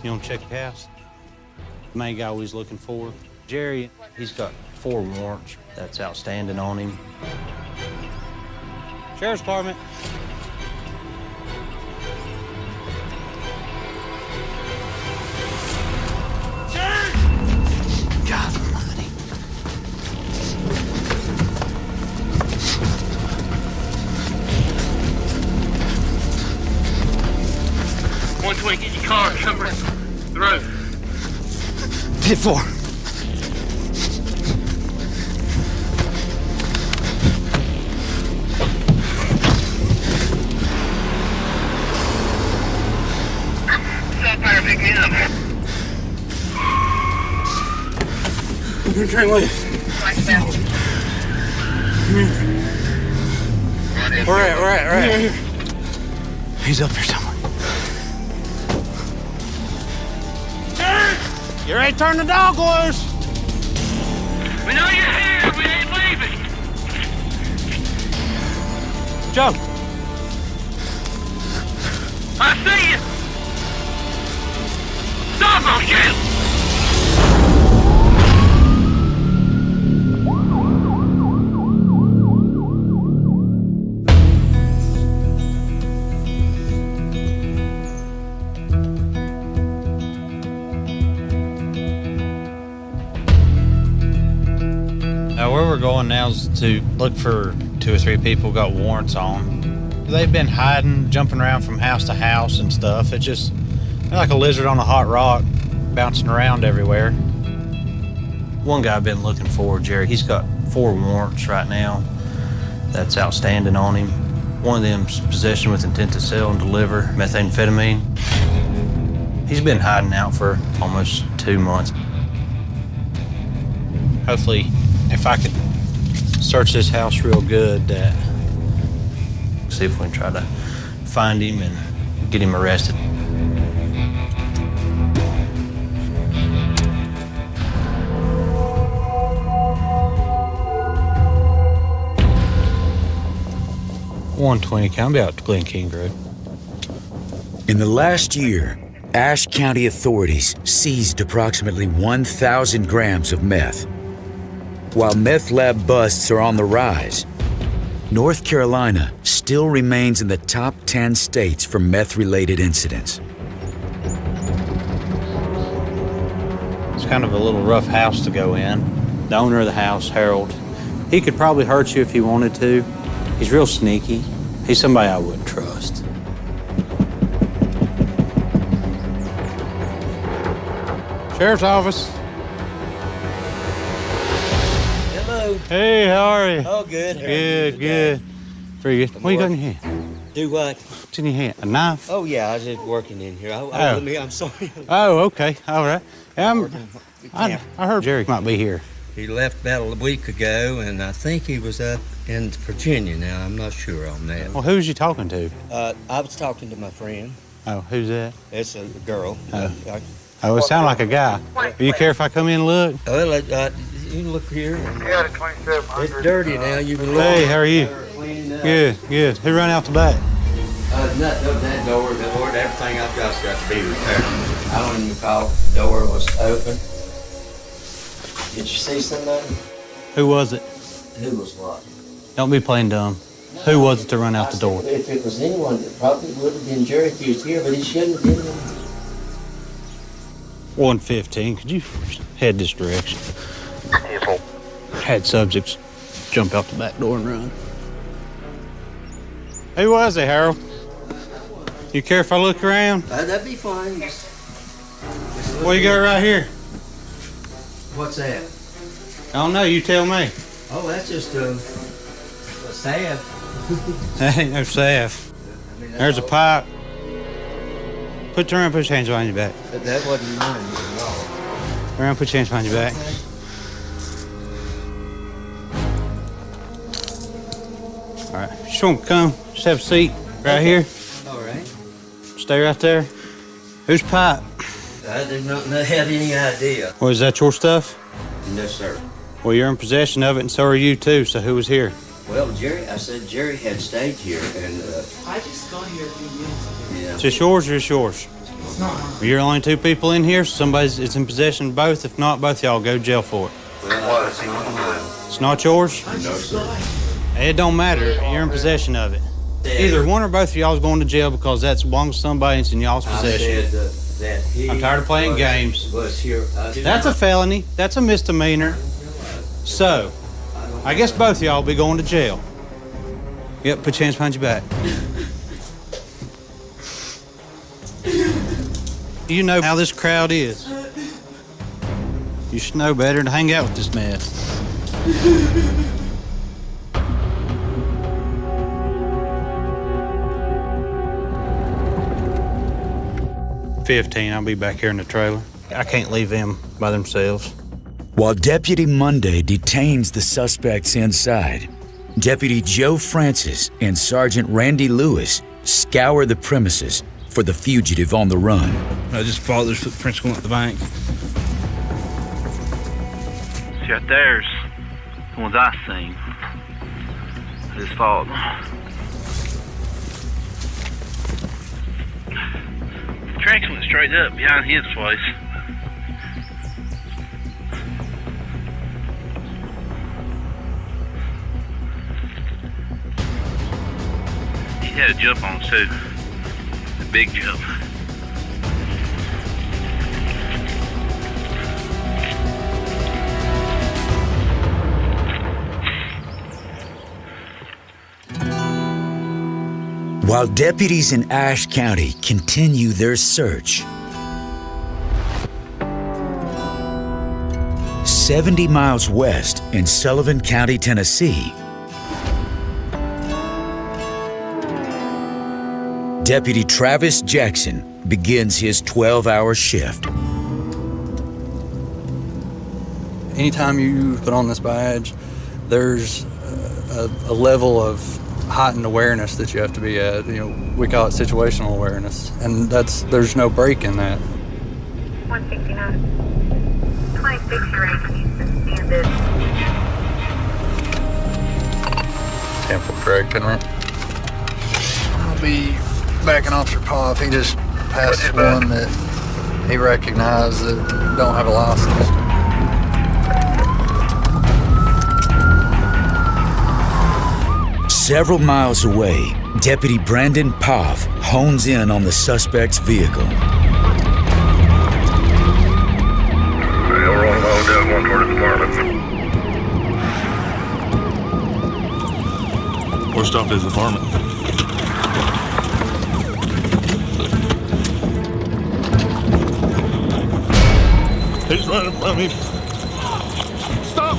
You want to check the house? The main guy we was looking for. Jerry, he's got 4 warrants that's outstanding on him. Sheriff's Department. God almighty. Get your car, cover the road. Hit 4. Stop there, pick me up. You're trying to We're at. He's up here somewhere. You ready to turn the dog loose? We know you're here. We ain't leaving. Joe. I see you. Dog will shoot. Where we're going now is to look for 2 or 3 people got warrants on. They've been hiding, jumping around from house to house and stuff. It's just they're like a lizard on a hot rock, bouncing around everywhere. One guy I've been looking for, Jerry, he's got 4 warrants right now that's outstanding on him. One of them's possession with intent to sell and deliver methamphetamine. He's been hiding out for almost 2 months. Hopefully, if I could search this house real good, see if we can try to find him and get him arrested. .120, can I be out to Glen King Road? In the last year, Ashe County authorities seized approximately 1,000 grams of meth. While meth lab busts are on the rise, North Carolina still remains in the top 10 states for meth-related incidents. It's kind of a little rough house to go in. The owner of the house, Harold, he could probably hurt you if he wanted to. He's real sneaky. He's somebody I wouldn't trust. Sheriff's Office. Hello. Hey, how are you? Oh, good. Good. Pretty good. What you got in your hand? Do what? What's in your hand? A knife? Oh, yeah, I was just working in here. I'm sorry. Oh, okay. All right. I heard Jerry might be here. He left about a week ago, and I think he was up in Virginia now. I'm not sure on that. Well, who's you talking to? I was talking to my friend. Oh, who's that? It's a girl. Oh, it sounds like a guy. Do you care if I come in and look? Well, you can look here. Yeah, the 2700. It's dirty now. You can look. Hey, how are you? Good. Who run out the back? That door, everything I've got's got to be repaired. I don't even recall if the door was open. Did you see somebody? Who was it? Who was what? Don't be playing dumb. Who was it to run out the door? If it was anyone, it probably would have been Jerry if he was here, but he shouldn't have been here. 115, could you head this direction? Had subjects jump out the back door and run. Who was it, Harold? You care if I look around? That'd be fine. Just What you got right here? What's that? I don't know, you tell me. Oh, that's just a salve. That ain't no salve. There's a pipe. Turn around, put your hands behind your back. That wasn't mine at all. Turn around, put your hands behind your back. All right, just want to come, just have a seat right here. All right. Stay right there. Whose pipe? I did not have any idea. Well, is that your stuff? No, sir. Well, you're in possession of it, and so are you too, so who was here? Well, Jerry had stayed here, and I just got here a few minutes ago. yeah. Is this yours or is yours? You're only 2 people in here. It's in possession of both. If not, both y'all go to jail for it. It's not yours? No, sir. It don't matter. You're in possession of it. Either one or both of y'all is going to jail because that belongs to somebody and it's in y'all's possession. I'm tired of playing games. That's a felony. That's a misdemeanor. So, I guess both of y'all will be going to jail. Yep, put your hands behind your back. You know how this crowd is. You should know better than to hang out with this mess. 15, I'll be back here in the trailer. I can't leave them by themselves. While Deputy Monday detains the suspects inside, Deputy Joe Francis and Sergeant Randy Lewis scour the premises for the fugitive on the run. I just followed their footprints going up the bank. See, right there's the ones I seen. I just followed them. The tracks went straight up behind his place. He had a jump on us too. A big jump. While deputies in Ashe County continue their search, 70 miles west in Sullivan County, Tennessee, Deputy Travis Jackson begins his 12-hour shift. Anytime you put on this badge, there's a level of heightened awareness that you have to be at. You know, we call it situational awareness, and there's no break in that. 169. 26-year-old needs to stand this. 10-4 drag pin right. I'll be backing Officer Poff. He just passed one that he recognized that don't have a license. Several miles away, Deputy Brandon Poff hones in on the suspect's vehicle. We're on low, down one toward his apartment. We're stopped at his apartment. He's running from me. Stop!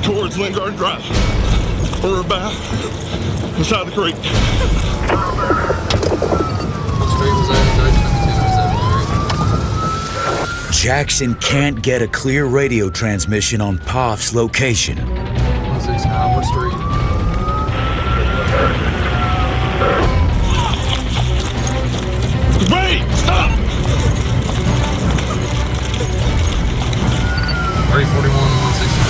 Towards Lingard Drive. We're about beside the creek. What street was that? Jackson can't get a clear radio transmission on Poff's location. 169, what street? Wait! Stop! 341, 169.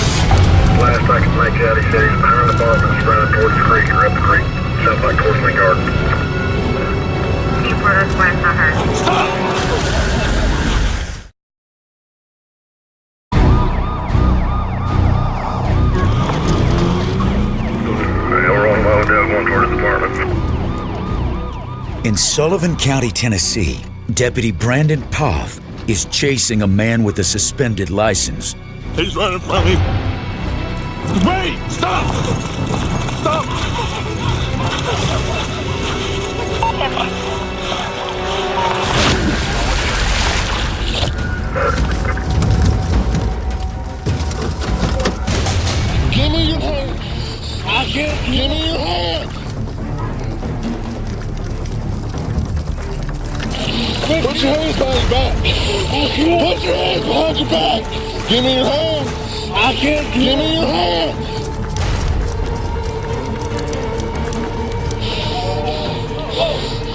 Last I can make out, he said he's behind the apartments, running towards the creek, or up the creek. Sounds like towards Lingard. Keep us west, I heard. Stop! We're on low, down one toward his apartment. In Sullivan County, Tennessee, Deputy Brandon Poff is chasing a man with a suspended license. He's running from me. Wait! Stop! Stop! Give me your hand! I can't. Give me your hand! Put your hands behind your back! Put your hands behind your back! Give me your hand! I can't. Give me your hand!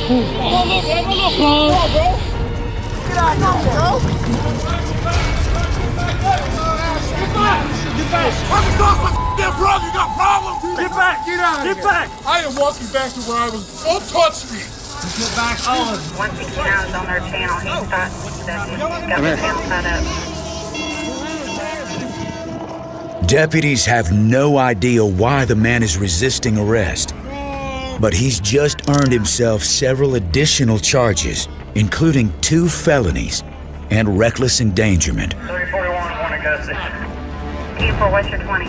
Come on, look, have a look. Come on, bro. Get out of here, bro. Get back! Get back! You got problems? Get back! Get out of here! Get back! I am walking back to where I was. Don't touch me! Get back! 169 is on their channel. He's got the channel set up. Deputies have no idea why the man is resisting arrest, but he's just earned himself several additional charges, including 2 felonies and reckless endangerment. 3041, morning custody. Q4, what's your 20?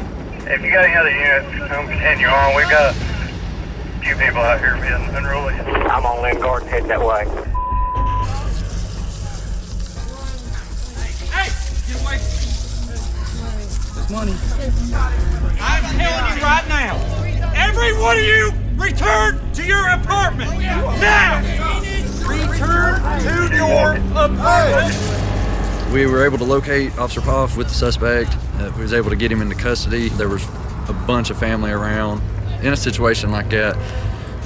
If you got any other units, come continue on. We've got a few people out here being unruly. I'm on Lynn Garden, heading that way. Hey! Get away! Money. I'm telling you right now, every one of you return to your apartment! Now! Return to your apartment! We were able to locate Officer Poff with the suspect. We was able to get him into custody. There was a bunch of family around. In a situation like that,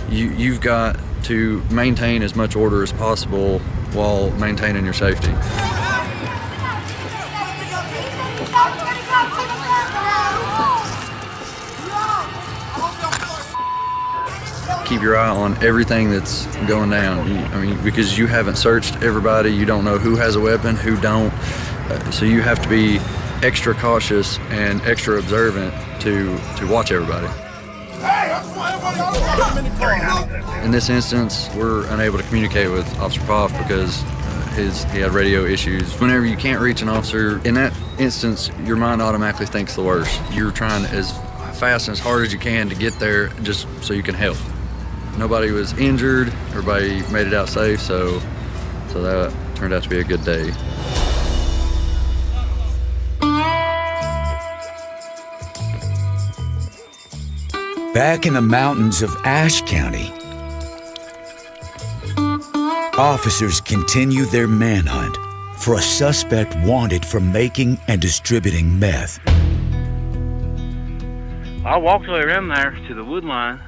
you've got to maintain as much order as possible while maintaining your safety. Keep your eye on everything that's going down. Because you haven't searched everybody, you don't know who has a weapon, who don't. So you have to be extra cautious and extra observant to watch everybody. In this instance, we're unable to communicate with Officer Poff because he had radio issues. Whenever you can't reach an officer, in that instance, your mind automatically thinks the worst. You're trying as fast and as hard as you can to get there just so you can help. Nobody was injured, everybody made it out safe, so that turned out to be a good day. Back in the mountains of Ashe County, officers continue their manhunt for a suspect wanted for making and distributing meth. I walked all the way around there to the wood line.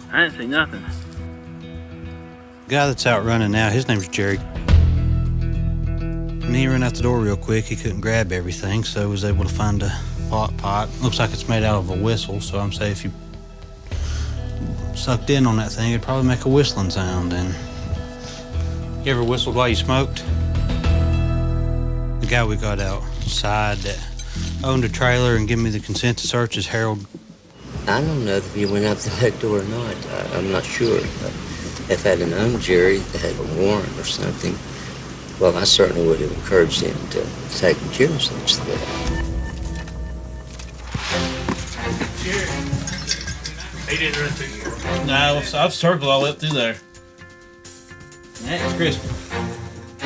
I didn't see nothing. The guy that's out running now, his name's Jerry. And he ran out the door real quick. He couldn't grab everything, so was able to find a pot. Looks like it's made out of a whistle, so I'm saying if you sucked in on that thing, it'd probably make a whistling sound. And you ever whistled while you smoked? The guy we got outside that owned a trailer and gave me the consent to search is Harold. I don't know if he went out the back door or not. I'm not sure. But if I'd have known Jerry that had a warrant or something, well, I certainly would have encouraged him to take material such that. He didn't run through here. No, I've circled all up through there. That's Crystal.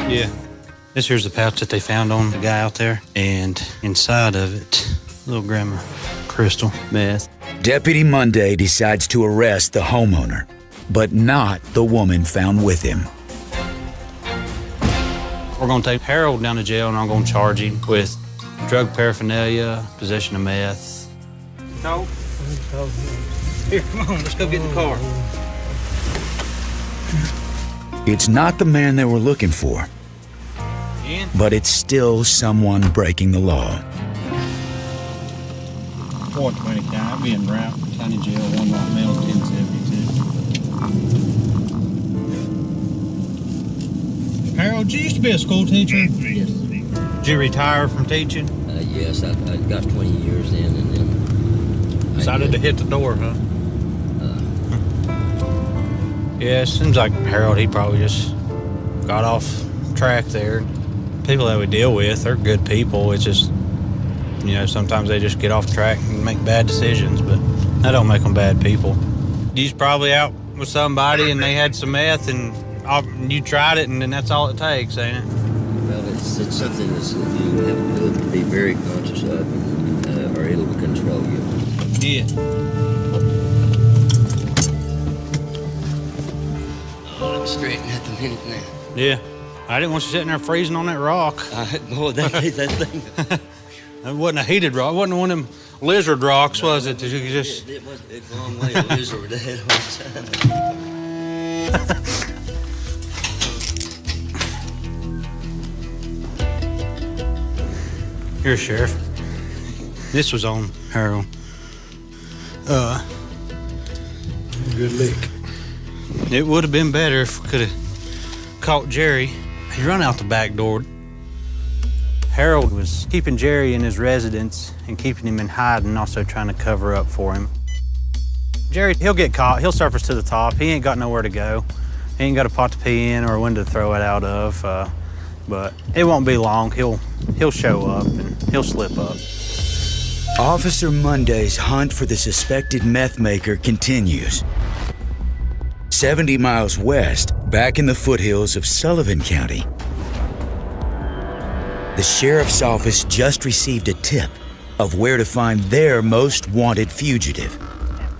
Yeah. This here's the pouch that they found on the guy out there. And inside of it, little grandma crystal meth. Deputy Monday decides to arrest the homeowner, but not the woman found with him. We're gonna take Harold down to jail and I'm gonna charge him with drug paraphernalia, possession of meth. No. Here, come on, let's go get in the car. It's not the man they were looking for, but it's still someone breaking the law. 420 count. I'll be in route. County Jail, 1 lot mail, 1072. Harold, you used to be a school teacher? Yes. Did you retire from teaching? Yes, I got 20 years in and then... Decided to hit the door, huh? Yeah, it seems like Harold, he probably just got off track there. People that we deal with, they're good people. It's just, you know, sometimes they just get off track and make bad decisions, but that don't make them bad people. He's probably out with somebody and they had some meth and you tried it and then that's all it takes, ain't it? Well, it's something that you have to be very conscious of or it'll control you. Yeah. I'm straighten at the minute now. Yeah. I didn't want you sitting there freezing on that rock. Boy, that thing. It wasn't a heated rock. It wasn't one of them lizard rocks, was it? That you could just... It was a long way a lizard would have had all the time. Here, Sheriff. This was on heroin. Good lick. It would have been better if we could have caught Jerry. He run out the back door. Harold was keeping Jerry in his residence and keeping him in hiding, also trying to cover up for him. Jerry, he'll get caught. He'll surface to the top. He ain't got nowhere to go. He ain't got a pot to pee in or a window to throw it out of. But it won't be long. He'll show up and he'll slip up. Officer Monday's hunt for the suspected meth maker continues. 70 miles west, back in the foothills of Sullivan County, the sheriff's office just received a tip of where to find their most wanted fugitive,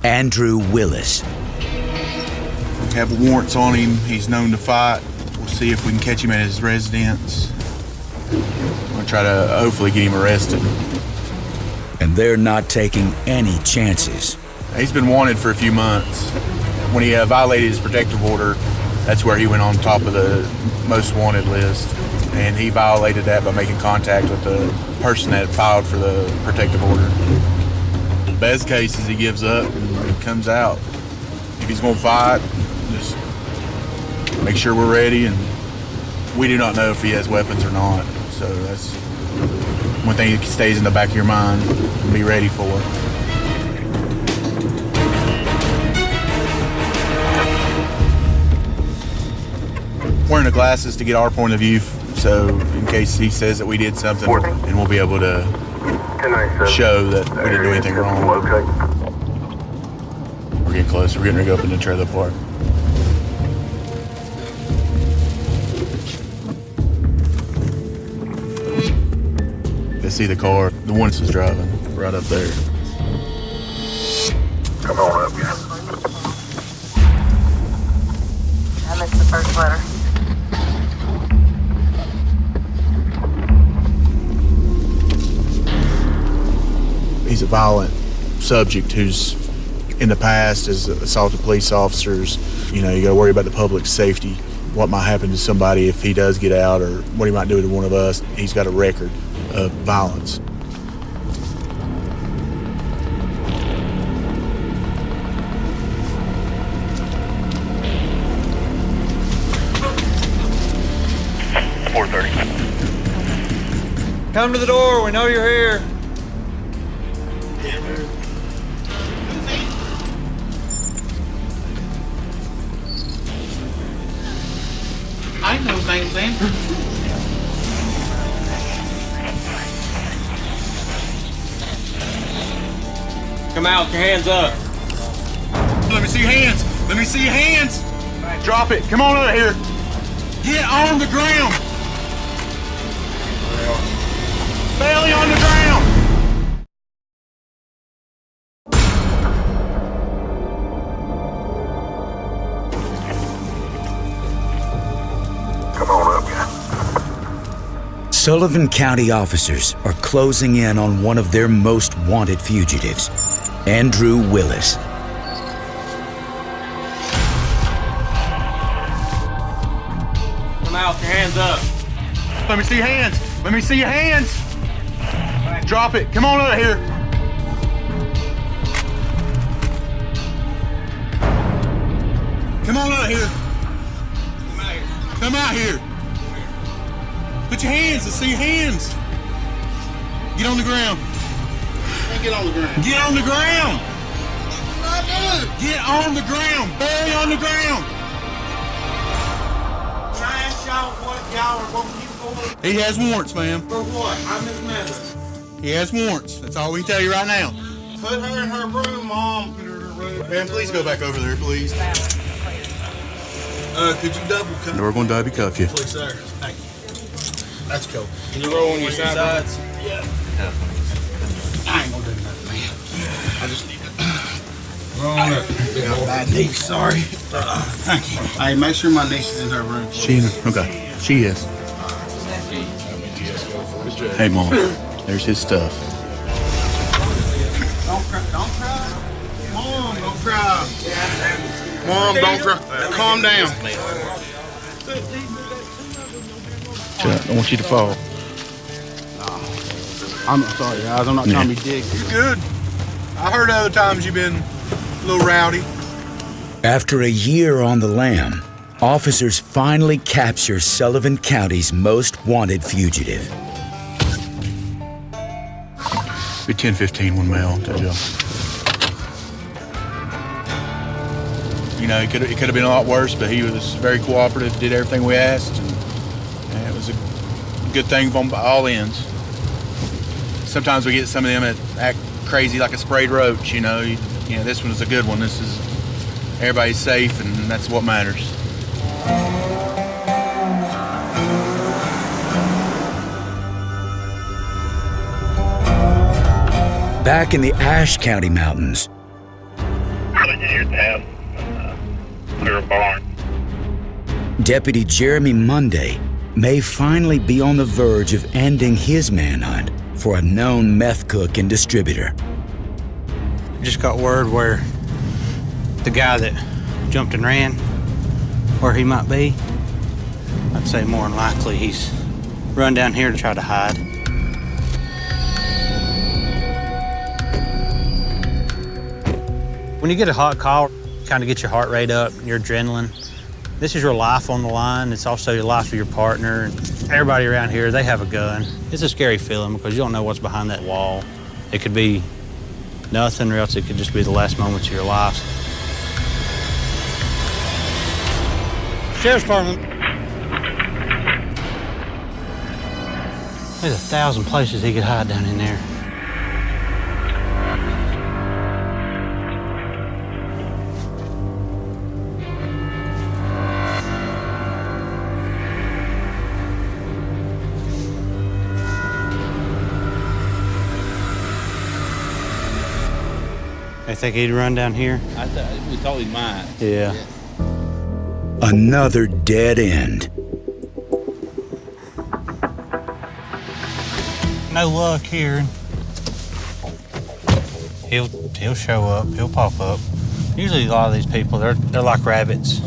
Andrew Willis. We have warrants on him. He's known to fight. We'll see if we can catch him at his residence. We'll try to hopefully get him arrested. And they're not taking any chances. He's been wanted for a few months. When he violated his protective order, that's where he went on top of the most wanted list. And he violated that by making contact with the person that filed for the protective order. The best case is he gives up and comes out. If he's going to fight, just make sure we're ready. And we do not know if he has weapons or not. So that's one thing that stays in the back of your mind and be ready for. Wearing the glasses to get our point of view, so in case he says that we did something, and we'll be able to show that we didn't do anything wrong. We're getting close. We're getting ready to go up in the trailer park. They see the car. The one that's driving right up there. Come on up, guys. I missed the first letter. He's a violent subject who's in the past has assaulted police officers. You know, you gotta worry about the public's safety. What might happen to somebody if he does get out, or what he might do to one of us. He's got a record of violence. Come to the door. We know you're here. I know his name's Andrew. Come out with your hands up. Let me see your hands. Let me see your hands. Drop it. Come on out here. Get on the ground. Belly on the ground. Come on up, guys. Sullivan County officers are closing in on one of their most wanted fugitives, Andrew Willis. Come out with your hands up. Let me see your hands. Let me see your hands. Drop it. Come on out here. Come on out here. Come out here. Put your hands. Let's see your hands. Get on the ground. Get on the ground. Get on the ground. Get on the ground. Belly on the ground. Can I ask y'all what y'all are going to keep for? He has warrants, ma'am. For what? I'm his mother. He has warrants. That's all we can tell you right now. Put her in her room, Mom. Put her in her room. Ma'am, please go back over there, please. Could you double cuff? We're going to double cuff you. Please, sir. Thank you. That's cool. Can you roll on your sides? Yeah. I ain't gonna do nothing, man. I just need to roll on up. My niece, sorry. Thank you. Hey, make sure my niece is in her room. Okay. She is. Hey, Mom. There's his stuff. Don't cry. Don't cry. Mom, don't cry. Mom, don't cry. Calm down. I don't want you to fall. I'm sorry, guys. I'm not trying to be dick. You're good. I heard other times you've been a little rowdy. After a year on the lam, officers finally capture Sullivan County's most wanted fugitive. Be 10-15 one male, tell you. You know, it could have been a lot worse, but he was very cooperative, did everything we asked, and it was a good thing on all ends. Sometimes we get some of them that act crazy like a sprayed roach, you know. This one is a good one. This is, everybody's safe, and that's what matters. Back in the Ashe County mountains, Deputy Jeremy Monday may finally be on the verge of ending his manhunt for a known meth cook and distributor. Just got word where the guy that jumped and ran, where he might be. I'd say more than likely he's run down here to try to hide. When you get a hot call, kind of get your heart rate up, your adrenaline. This is your life on the line. It's also your life of your partner. Everybody around here, they have a gun. It's a scary feeling because you don't know what's behind that wall. It could be nothing, or else it could just be the last moments of your life. Sheriff's Department. There's 1,000 places he could hide down in there. I think he'd run down here. We thought he might. Yeah. Another dead end. No luck here. He'll show up. He'll pop up. Usually, a lot of these people, they're like rabbits.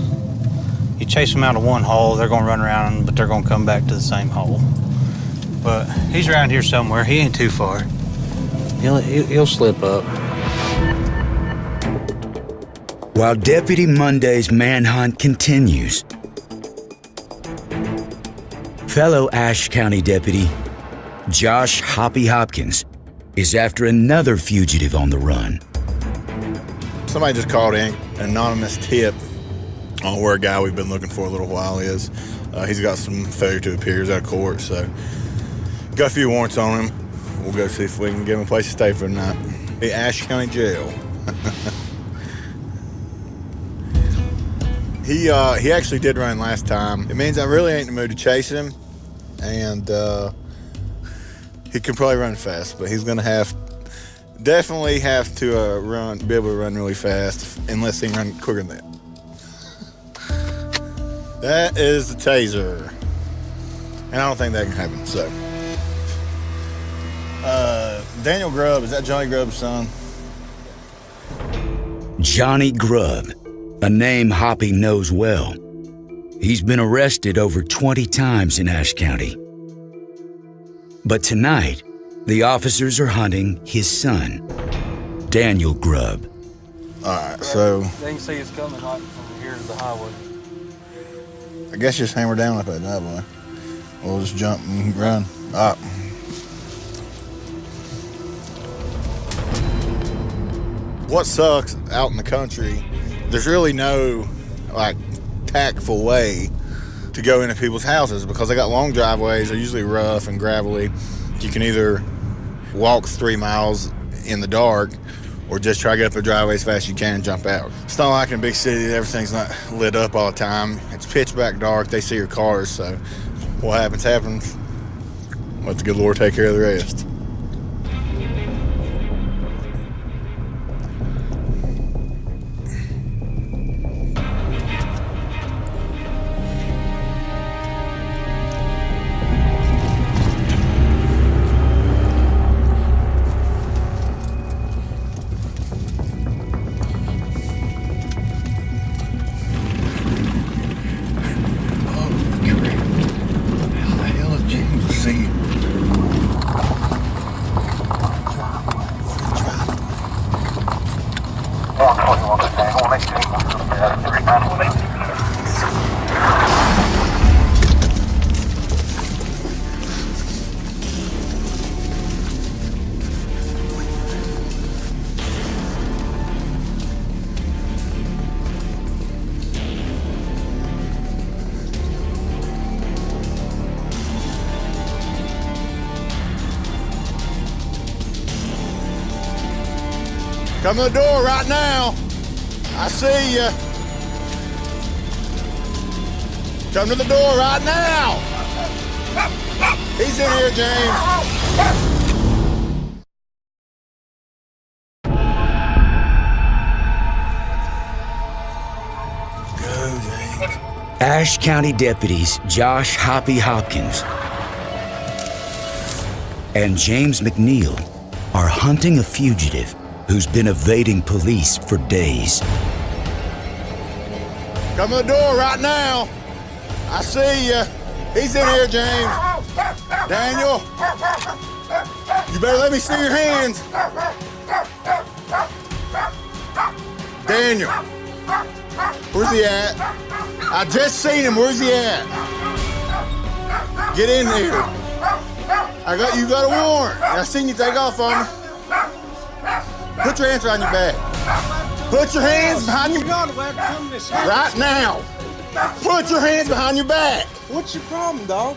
You chase them out of one hole, they're gonna run around, but they're gonna come back to the same hole. But he's around here somewhere. He ain't too far. He'll slip up. While Deputy Monday's manhunt continues, fellow Ashe County Deputy Josh Hoppy Hopkins is after another fugitive on the run. Somebody just called in an anonymous tip on where a guy we've been looking for a little while is. He's got some failure to appear. He's out of court, so got a few warrants on him. We'll go see if we can give him a place to stay for the night. The Ashe County Jail. He actually did run last time. It means I really ain't in the mood to chase him, and he can probably run fast, but he's gonna definitely have to be able to run really fast, unless he can run quicker than that. That is the taser, and I don't think that can happen. So, Daniel Grubb, is that Johnny Grubb's son? Johnny Grubb, a name Hoppy knows well. He's been arrested over 20 times in Ashe County. But tonight, the officers are hunting his son, Daniel Grubb. All right, so They can see it's coming like from here to the highway. I guess just hammer down up that driveway. We'll just jump and run. All right. What sucks out in the country, there's really no tactful way to go into people's houses because they got long driveways. They're usually rough and gravelly. You can either walk 3 miles in the dark or just try to get up the driveway as fast as you can and jump out. It's not like in a big city, everything's not lit up all the time. It's pitch black dark. They see your cars, so what happens. Let the good Lord take care of the rest. Come to the door right now. I see you. Come to the door right now. He's in here, James. Go, James. Ashe County deputies Josh Hoppy Hopkins and James McNeil are hunting a fugitive who's been evading police for days. Come to the door right now. I see you. He's in here, James. Daniel, you better let me see your hands. Daniel, where's he at? I just seen him. Where's he at? Get in there. You got a warrant. I seen you take off on me. Put your hands behind your back. Put your hands behind your back. Right now. Put your hands behind your back. What's your problem, dog?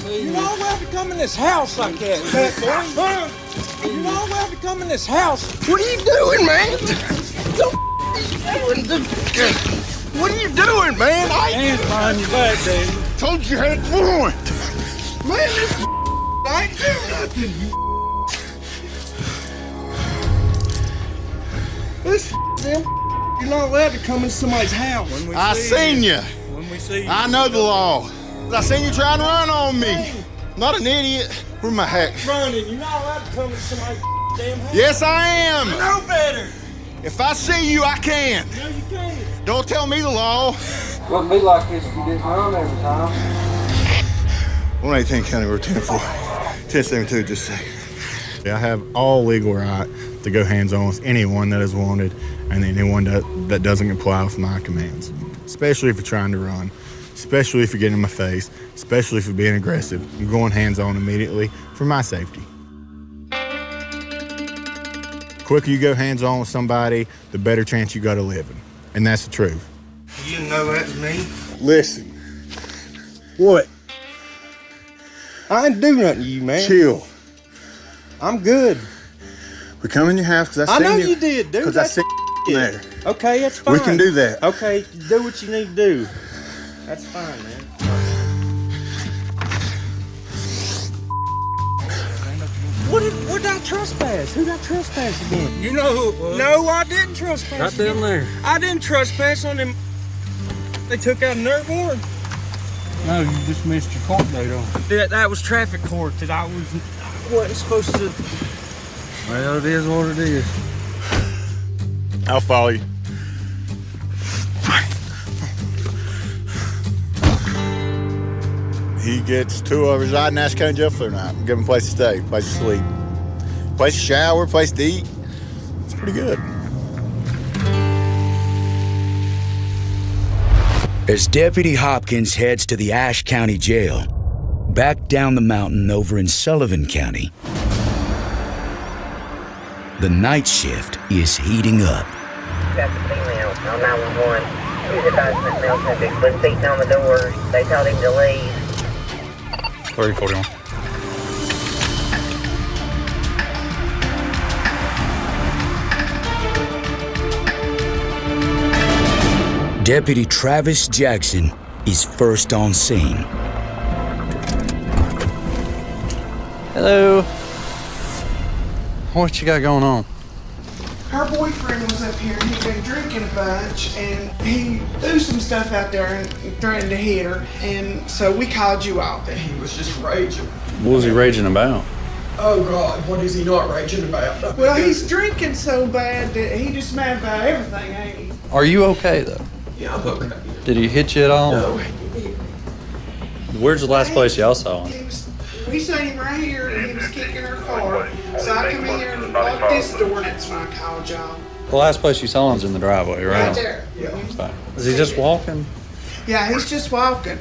You're not allowed to come in this house like that, fat boy. You're not allowed to come in this house. What are you doing, man? What are you doing, man? Hands behind your back, Dave. Told you had a warrant. Man, this I ain't doing nothing. This damn you're not allowed to come in somebody's house. I seen you. When we see you. I know the law. I seen you trying to run on me. Not an idiot. Where's my hat? Running. You're not allowed to come in somebody's damn house. Yes, I am. I know better. If I see you, I can. No, you can't. Don't tell me the law. Wouldn't be like this if you didn't run every time. 118 County Road 10-4. 1072, just a second. I have all legal right to go hands-on with anyone that is wanted and anyone that doesn't comply with my commands, especially if you're trying to run, especially if you're getting in my face, especially if you're being aggressive. I'm going hands-on immediately for my safety. The quicker you go hands-on with somebody, the better chance you got of living. And that's the truth. You know that's me. Listen. What? I ain't do nothing to you, man. Chill. I'm good. We come in your house because I know you did, dude. Because I seen you there. Okay, that's fine. We can do that. Okay, do what you need to do. That's fine, man. What did I trespass? Who did I trespass again? You know who it was. No, I didn't trespass. Right down there. I didn't trespass on them. They took out a nerve warrant. No, you just missed your court date on it. That was traffic court that I wasn't supposed to. Well, it is what it is. I'll follow you. He gets 2 hours out in Ashe County Jail for the night. Give him a place to stay, place to sleep, place to shower, place to eat. It's pretty good. As Deputy Hopkins heads to the Ashe County Jail, back down the mountain over in Sullivan County, the night shift is heating up. Got the female on 911. He's advised that male subject was beating on the door. They told him to leave. 3041. Deputy Travis Jackson is first on scene. Hello. What you got going on? Her boyfriend was up here and he'd been drinking a bunch and he threw some stuff out there and threatened to hit her. And so we called you out and he was just raging. What was he raging about? Oh God, what is he not raging about? Well, he's drinking so bad that he just mad about everything, ain't he? Are you okay though? Yeah, I'm okay. Did he hit you at all? No. Where's the last place y'all saw him? We seen him right here and he was kicking her car. So I come in here and locked this door and that's when I called y'all. The last place you saw him's in the driveway, right? Right there. Yeah. Okay. Is he just walking? Yeah, he's just walking.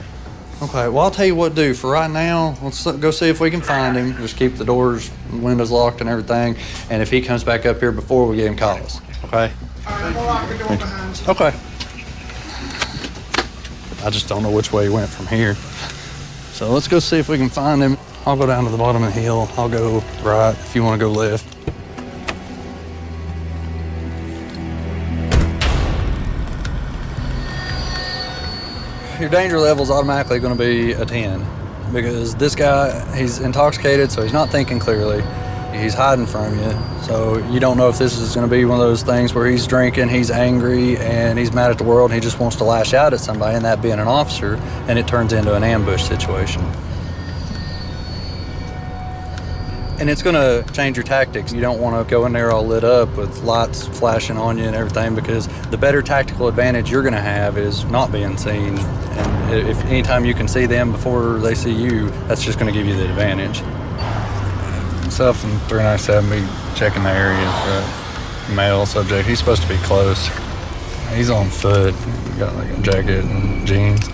Okay, well, I'll tell you what to do. For right now, let's go see if we can find him. Just keep the doors and windows locked and everything. And if he comes back up here before, we get him calls. Okay? All right, we'll lock the door behind you. Okay. I just don't know which way he went from here. So let's go see if we can find him. I'll go down to the bottom of the hill. I'll go right if you want to go left. your danger level is automatically going to be a 10 because this guy, he's intoxicated, so he's not thinking clearly. He's hiding from you, so you don't know if this is going to be one of those things where he's drinking, he's angry, and he's mad at the world, and he just wants to lash out at somebody, and that being an officer, and it turns into an ambush situation. And it's going to change your tactics. You don't want to go in there all lit up with lights flashing on you and everything, because the better tactical advantage you're going to have is not being seen. And if anytime you can see them before they see you, that's just going to give you the advantage. Myself and 397 be checking the area for a male subject. He's supposed to be close. He's on foot. He got like a jacket and jeans.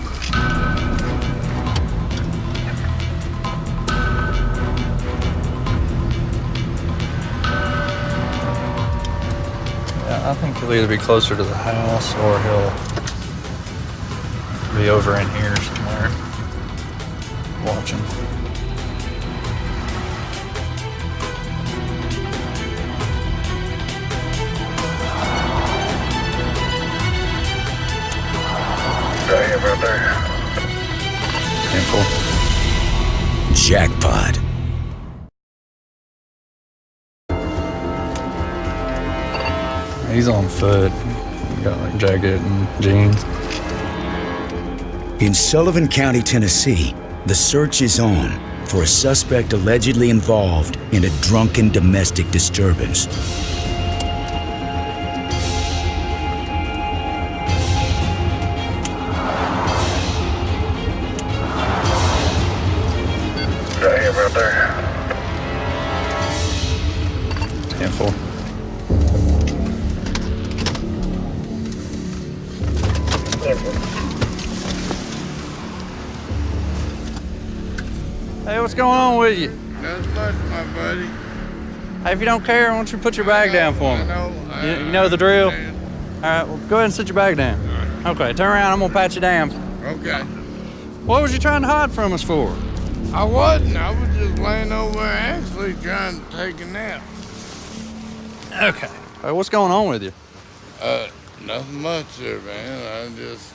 Yeah, I think he'll either be closer to the house or he'll be over in here somewhere watching. Right there. Jackpot. He's on foot. He got like a jacket and jeans. In Sullivan County, Tennessee, the search is on for a suspect allegedly involved in a drunken domestic disturbance. Right there. 10-4. Hey, what's going on with you? Not much, my buddy. Hey, if you don't care, why don't you put your bag down for me? You know the drill? All right, well, go ahead and sit your bag down. Okay, turn around, I'm gonna pat you down. Okay. What was you trying to hide from us for? I wasn't. I was just laying over there actually trying to take a nap. Okay. Hey, what's going on with you? Nothing much there, man. I'm just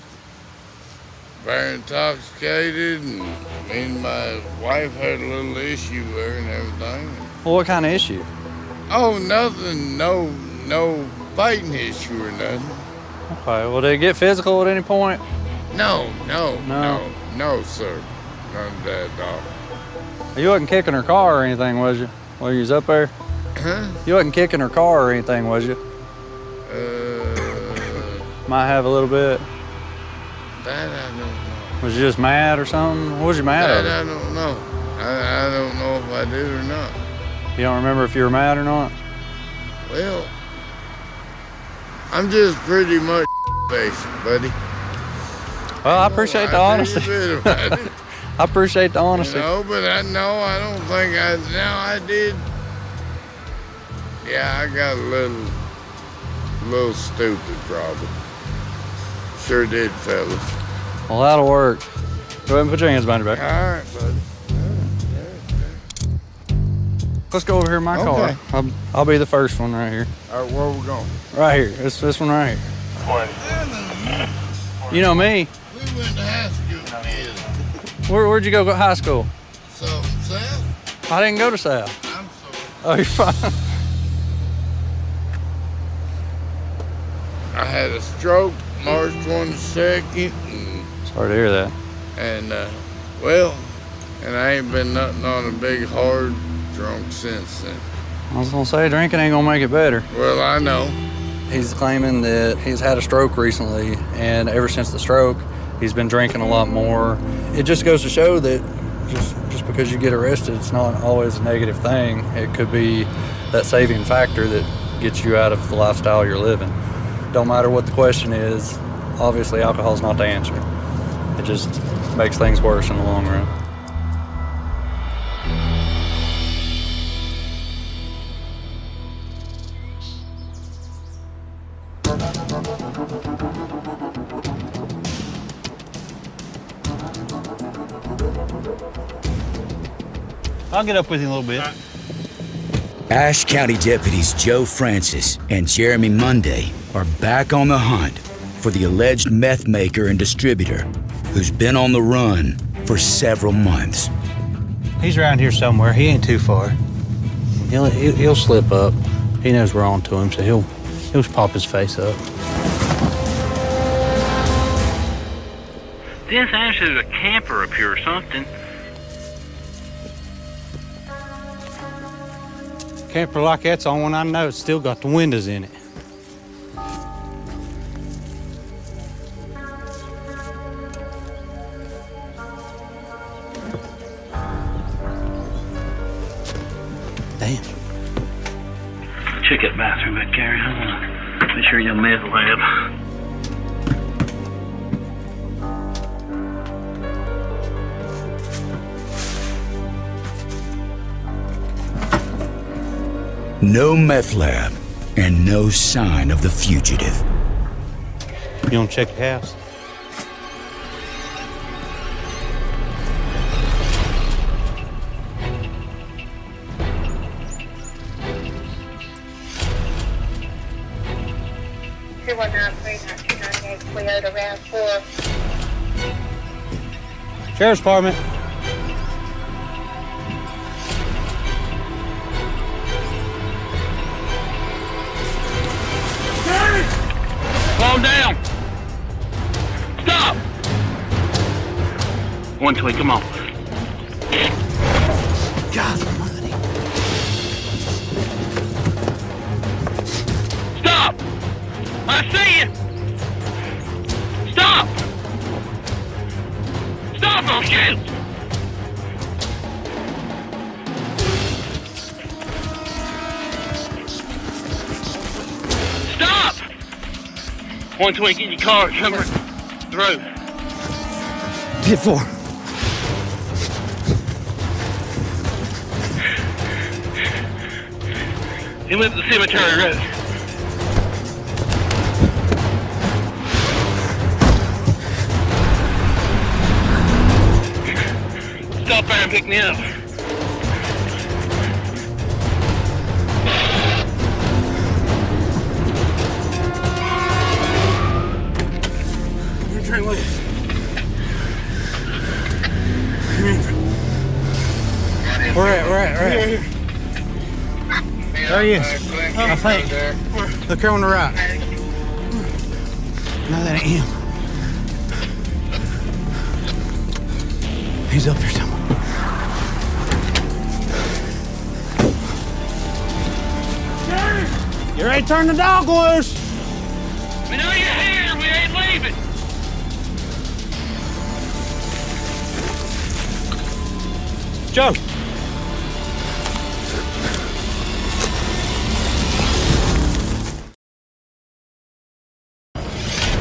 very intoxicated, and me and my wife had a little issue there and everything. Well, what kind of issue? Oh, nothing. No fighting issue or nothing. Okay, well, did it get physical at any point? No, sir. None of that, dog. You wasn't kicking her car or anything, was you? While you was up there? Huh? You wasn't kicking her car or anything, was you? Might have a little bit. That I don't know. Was you just mad or something? What was you mad That at? I don't know. I don't know if I did or not. You don't remember if you were mad or not? Well, I'm just pretty much faced, buddy. Well, I appreciate the honesty. I appreciate the honesty. You know, but I don't think I did. Yeah, I got a little stupid probably. Sure did, fellas. Well, that'll work. Go ahead and put your hands behind your back. All right, buddy. Let's go over here in my car. I'll be the first one right here. All right, where are we going? Right here. This one right here. You know me. We went to high school together. Where'd you go to high school? South? I didn't go to South. I'm sorry. Oh, you're fine. I had a stroke March 22nd. Sorry to hear that. And, and I ain't been nothing on a big hard drunk since then. I was gonna say, drinking ain't gonna make it better. Well, I know. He's claiming that he's had a stroke recently, and ever since the stroke, he's been drinking a lot more. It just goes to show that just because you get arrested, it's not always a negative thing. It could be that saving factor that gets you out of the lifestyle you're living. Don't matter what the question is, obviously alcohol's not the answer. It just makes things worse in the long run. I'll get up with you a little bit. Ashe County deputies Joe Francis and Jeremy Monday are back on the hunt for the alleged meth maker and distributor who's been on the run for several months. He's around here somewhere. He ain't too far. He'll slip up. He knows we're on to him, so he'll just pop his face up. This actually is a camper up here or something. Camper like that's the only one I know. It's still got the windows in it. Damn. Check that bathroom back there. I want to make sure you're in the meth lab. No meth lab and no sign of the fugitive. You want to check the house? Toyota RAV4. Sheriff's Department. Calm down. Stop. 120, come on. God almighty. Stop. I see you. Stop. Stop or shoot. Stop. 120, get your car, cover the road. 10-4. He went to the cemetery road. Stop there and pick me up. We're at. There he is. I think. Look here on the right. No, that ain't him. He's up here somewhere. You ready to turn the dog loose? We know you're here. We ain't leaving. Joe.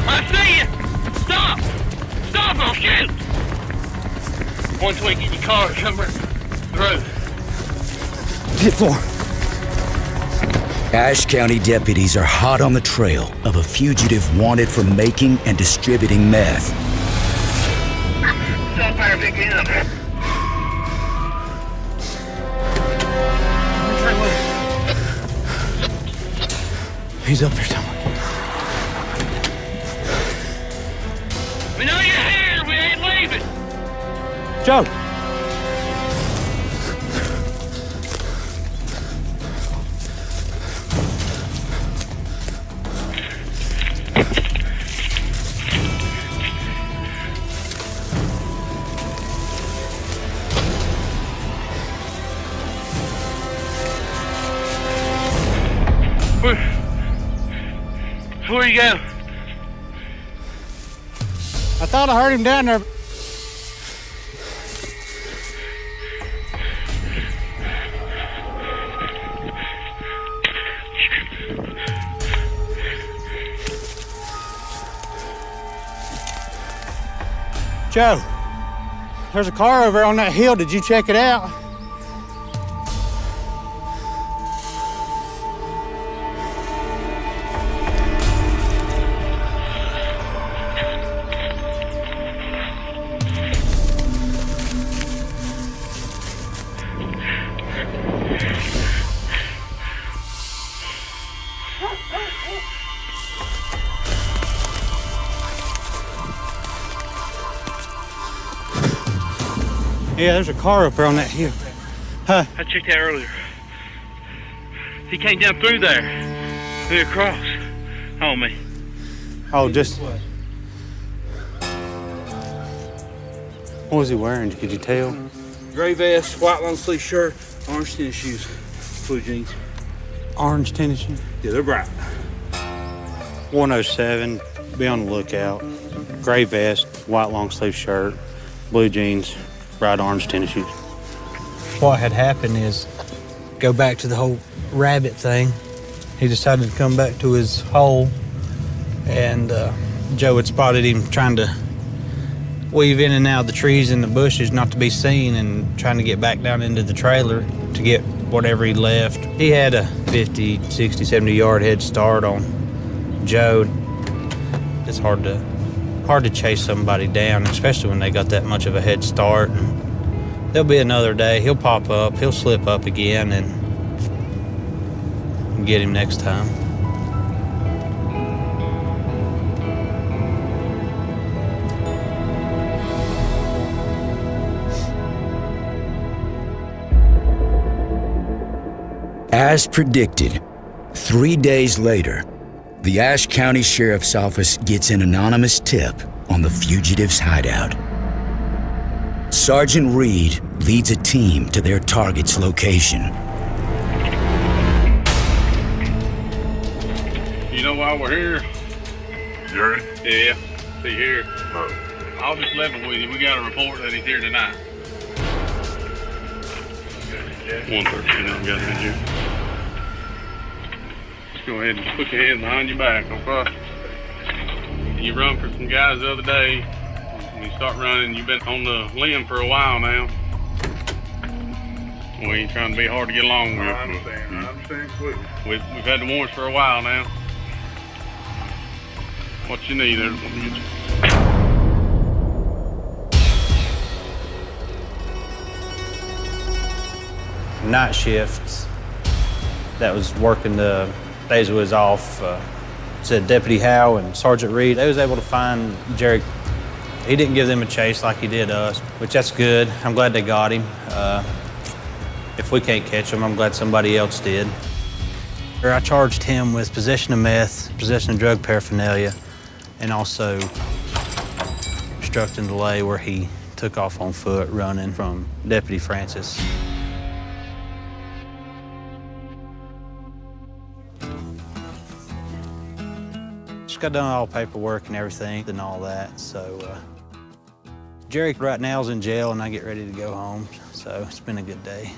I see you. Stop. Stop or shoot. 120, get your car, cover the road. 10-4. Ashe County deputies are hot on the trail of a fugitive wanted for making and distributing meth. Stop there and pick me up. He's up here somewhere. We know you're here. We ain't leaving. Joe. Where you go? I thought I heard him down there. Joe, there's a car over on that hill. Did you check it out? Yeah, there's a car up there on that hill. Huh? I checked that earlier. He came down through there, through across on me. Oh, just... What was he wearing? Could you tell? Gray vest, white long sleeve shirt, orange tennis shoes, blue jeans. Orange tennis shoes? Yeah, they're bright. 107, be on the lookout. Gray vest, white long sleeve shirt, blue jeans, bright orange tennis shoes. What had happened is, go back to the whole rabbit thing. He decided to come back to his hole, and Joe had spotted him trying to weave in and out of the trees and the bushes not to be seen, and trying to get back down into the trailer to get whatever he left. He had a 50, 60, 70 yard head start on Joe. It's hard to chase somebody down, especially when they got that much of a head start. And there'll be another day. He'll pop up, he'll slip up again, and get him next time. As predicted, 3 days later, the Ashe County Sheriff's Office gets an anonymous tip on the fugitive's hideout. Sergeant Reed leads a team to their target's location. You know why we're here? Jerry? Yeah, see here. I'll just level with you. We got a report that he's here tonight. 113, I've got it here. Just go ahead and put your hands behind your back, okay? You run for some guys the other day. When you start running, you've been on the limb for a while now. We ain't trying to be hard to get along with. I understand. We've had the warrants for a while now. What you need there? Let me get you. Night shifts that was working the days it was off. Said Deputy Howe and Sergeant Reed, they was able to find Jerry. He didn't give them a chase like he did us, which that's good. I'm glad they got him. If we can't catch him, I'm glad somebody else did. I charged him with possession of meth, possession of drug paraphernalia, and also obstructing delay where he took off on foot running from Deputy Francis. Just got done all paperwork and everything and all that, so Jerry right now is in jail and I get ready to go home, so it's been a good day.